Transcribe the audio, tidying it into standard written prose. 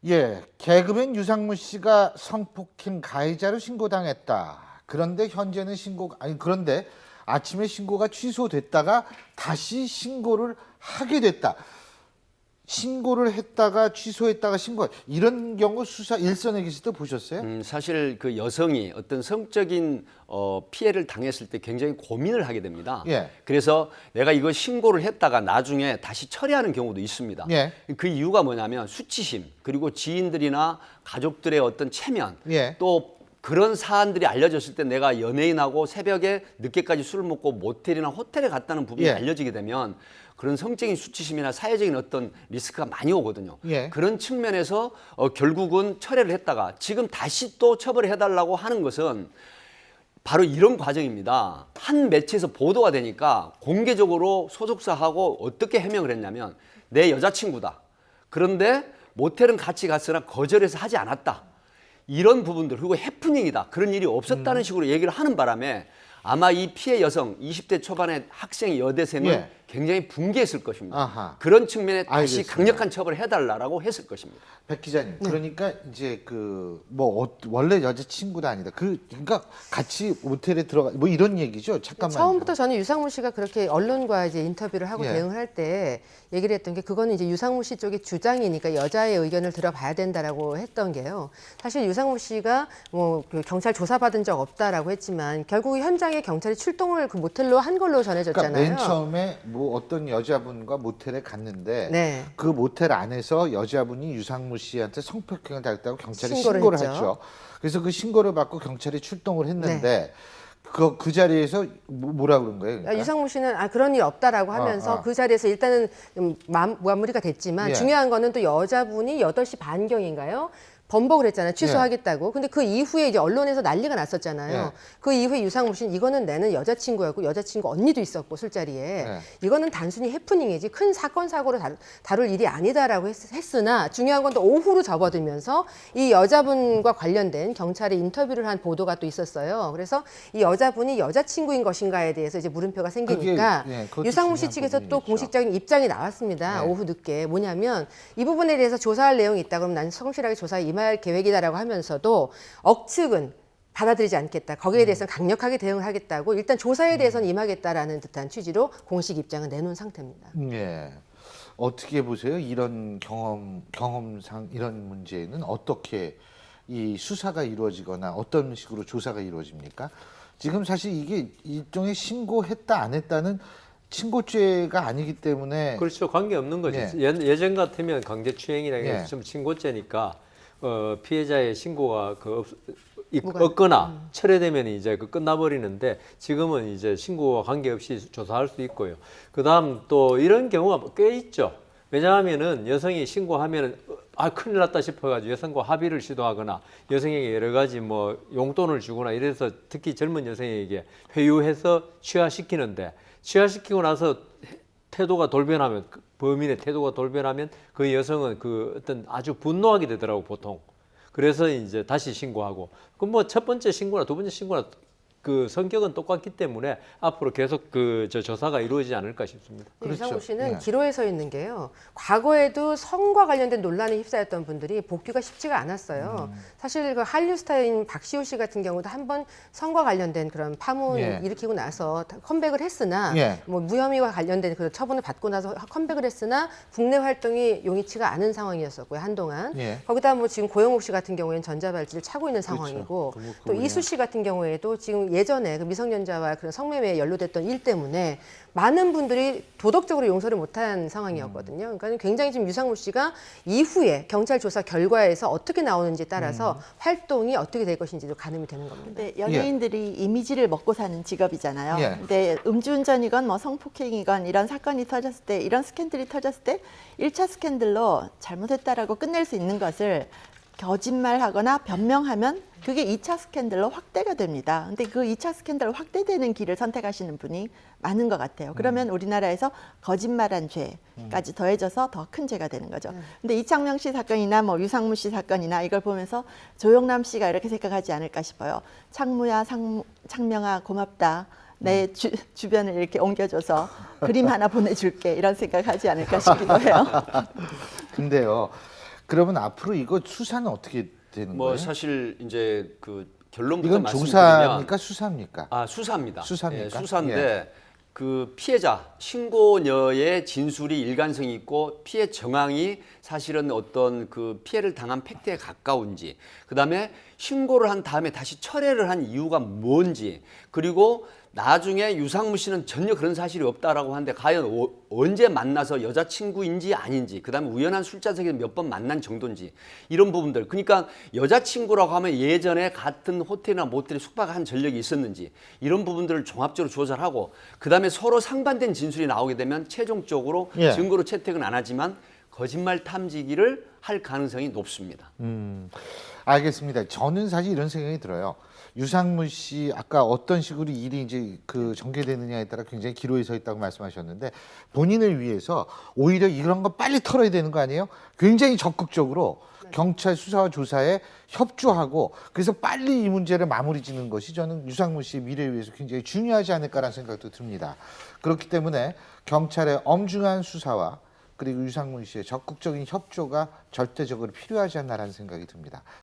예, 개그맨 유상무 씨가 성폭행 가해자로 신고당했다. 그런데 현재는 그런데 아침에 신고가 취소됐다가 다시 신고를 하게 됐다. 신고를 했다가 취소했다가 이런 경우 수사 일선에 계실 때 보셨어요? 사실 그 여성이 어떤 성적인 피해를 당했을 때 굉장히 고민을 하게 됩니다. 예. 그래서 내가 이거 신고를 했다가 나중에 다시 처리하는 경우도 있습니다. 예. 그 이유가 뭐냐면 수치심, 그리고 지인들이나 가족들의 어떤 체면, 예. 또 그런 사안들이 알려졌을 때 내가 연예인하고 새벽에 늦게까지 술을 먹고 모텔이나 호텔에 갔다는 부분이 예. 알려지게 되면 그런 성적인 수치심이나 사회적인 어떤 리스크가 많이 오거든요. 예. 그런 측면에서 결국은 철회를 했다가 지금 다시 또 처벌을 해달라고 하는 것은 바로 이런 과정입니다. 한 매체에서 보도가 되니까 공개적으로 소속사하고 어떻게 해명을 했냐면 내 여자친구다. 그런데 모텔은 같이 갔으나 거절해서 하지 않았다. 이런 부분들, 그리고 해프닝이다. 그런 일이 없었다는 식으로 얘기를 하는 바람에 아마 이 피해 여성 20대 초반의 학생 여대생은 예. 굉장히 분개했을 것입니다. 아하. 그런 측면에 다시 알겠습니다. 강력한 처벌을 해달라고 했을 것입니다. 백 기자님, 그러니까 이제 원래 여자친구도 아니다. 그러니까 같이 모텔에 들어가 이런 얘기죠. 잠깐만요. 처음부터 저는 유상무 씨가 그렇게 언론과 이제 인터뷰를 하고 예. 대응을 할 때 얘기를 했던 게 그거는 이제 유상무 씨 쪽의 주장이니까 여자의 의견을 들어봐야 된다라고 했던 게요. 사실 유상무 씨가 그 경찰 조사받은 적 없다라고 했지만 결국 현장에 경찰이 출동을 그 모텔로 한 걸로 전해졌잖아요. 그러니까 맨 처음에 어떤 여자분과 모텔에 갔는데 네. 그 모텔 안에서 여자분이 유상무 씨한테 성폭행을 당했다고 경찰에 신고를 신고를 했죠. 했죠. 그래서 그 신고를 받고 경찰이 출동을 했는데 그 자리에서 뭐라 그런 거예요? 그러니까? 유상무 씨는 그런 일 없다라고 하면서 그 자리에서 일단은 마무리가 됐지만 예. 중요한 거는 또 여자분이 8시 반경인가요? 번복을 했잖아요. 취소하겠다고. 근데 그 이후에 이제 언론에서 난리가 났었잖아요. 예. 그 이후에 유상무 씨는 이거는 나는 여자친구였고 여자친구 언니도 있었고 술자리에 예. 이거는 단순히 해프닝이지 큰 사건 사고로 다룰 일이 아니다라고 했으나 중요한 건 또 오후로 접어들면서 이 여자분과 관련된 경찰의 인터뷰를 한 보도가 또 있었어요. 그래서 이 여자분이 여자친구인 것인가에 대해서 이제 물음표가 생기니까 그것도 유상무 씨 중요한 측에서 또 부분이겠죠. 공식적인 입장이 나왔습니다. 네. 오후 늦게 뭐냐면 이 부분에 대해서 조사할 내용이 있다 그러면 난 성실하게 조사에 임할 계획이다라고 하면서도 억측은 받아들이지 않겠다. 거기에 대해서는 강력하게 대응을 하겠다고 일단 조사에 대해서는 임하겠다라는 듯한 취지로 공식 입장을 내놓은 상태입니다. 예. 어떻게 보세요? 이런 경험상 이런 문제는 어떻게 이 수사가 이루어지거나 어떤 식으로 조사가 이루어집니까? 지금 사실 이게 일종의 신고했다 안 했다는 친고죄가 아니기 때문에 그렇죠. 관계 없는 거죠. 예. 예전 같으면 강제추행이라는 게 예. 좀 신고죄니까 피해자의 신고가 없거나 철회되면 이제 끝나버리는데 지금은 이제 신고와 관계없이 조사할 수 있고요. 그다음 또 이런 경우가 꽤 있죠. 왜냐하면은 여성이 신고하면은 큰일 났다 싶어가지고 여성과 합의를 시도하거나 여성에게 여러 가지 용돈을 주거나 이래서 특히 젊은 여성에게 회유해서 취하시키는데 취하시키고 나서 태도가 돌변하면 범인의 태도가 돌변하면 그 여성은 어떤 아주 분노하게 되더라고 보통. 그래서 이제 다시 신고하고 첫 번째 신고나 두 번째 신고나 그 성격은 똑같기 때문에 앞으로 계속 조사가 이루어지지 않을까 싶습니다. 그렇죠. 유상무 씨는 예. 기로에 서 있는 게요. 과거에도 성과 관련된 논란에 휩싸였던 분들이 복귀가 쉽지가 않았어요. 사실 그 한류 스타인 박시호 씨 같은 경우도 한번 성과 관련된 그런 파문 예. 일으키고 나서 컴백을 했으나 예. 무혐의와 관련된 그 처분을 받고 나서 컴백을 했으나 국내 활동이 용이치가 않은 상황이었었고요 한동안. 예. 거기다 지금 고영욱 씨 같은 경우에는 전자발찌를 차고 있는 상황이고 또 이수 씨 같은 경우에도 지금 예전에 그 미성년자와 그런 성매매에 연루됐던 일 때문에 많은 분들이 도덕적으로 용서를 못한 상황이었거든요. 그러니까 굉장히 지금 유상무 씨가 이후에 경찰 조사 결과에서 어떻게 나오는지에 따라서 활동이 어떻게 될 것인지도 가늠이 되는 겁니다. 근데 연예인들이 이미지를 먹고 사는 직업이잖아요. 예. 근데 음주운전이건 성폭행이건 이런 사건이 터졌을 때, 이런 스캔들이 터졌을 때 1차 스캔들로 잘못했다라고 끝낼 수 있는 것을 거짓말하거나 변명하면 그게 2차 스캔들로 확대가 됩니다. 근데 그 2차 스캔들로 확대되는 길을 선택하시는 분이 많은 것 같아요. 그러면 우리나라에서 거짓말한 죄까지 더해져서 더 큰 죄가 되는 거죠. 근데 이창명 씨 사건이나 유상무 씨 사건이나 이걸 보면서 조영남 씨가 이렇게 생각하지 않을까 싶어요. 창무야, 창명아 고맙다. 내 주변을 이렇게 옮겨줘서 그림 하나 보내줄게 이런 생각하지 않을까 싶기도 해요. 근데요. 그러면 앞으로 이거 수사는 어떻게 되는 뭐 거예요? 사실 이제 그 결론부터 이건 말씀드리면 조사입니까 수사입니까? 아 수사입니다. 수사입니까? 예, 수사인데 그 피해자 신고녀의 진술이 일관성이 있고 피해 정황이 사실은 어떤 그 피해를 당한 팩트에 가까운지, 그다음에 신고를 한 다음에 다시 철회를 한 이유가 뭔지, 그리고 나중에 유상무 씨는 전혀 그런 사실이 없다라고 하는데 과연 언제 만나서 여자친구인지 아닌지, 그다음에 우연한 술자석에서 몇 번 만난 정도인지, 이런 부분들. 그러니까 여자친구라고 하면 예전에 같은 호텔이나 모텔에 숙박한 전력이 있었는지, 이런 부분들을 종합적으로 조사를 하고, 그다음에 서로 상반된 진술이 나오게 되면 최종적으로 예. 증거로 채택은 안 하지만 거짓말 탐지기를 할 가능성이 높습니다. 알겠습니다. 저는 사실 이런 생각이 들어요. 유상무 씨 아까 어떤 식으로 일이 이제 그 전개되느냐에 따라 굉장히 기로에 서 있다고 말씀하셨는데 본인을 위해서 오히려 이런 거 빨리 털어야 되는 거 아니에요? 굉장히 적극적으로 경찰 수사와 조사에 협조하고 그래서 빨리 이 문제를 마무리 짓는 것이 저는 유상무 씨의 미래를 위해서 굉장히 중요하지 않을까라는 생각도 듭니다. 그렇기 때문에 경찰의 엄중한 수사와 그리고 유상무 씨의 적극적인 협조가 절대적으로 필요하지 않나라는 생각이 듭니다.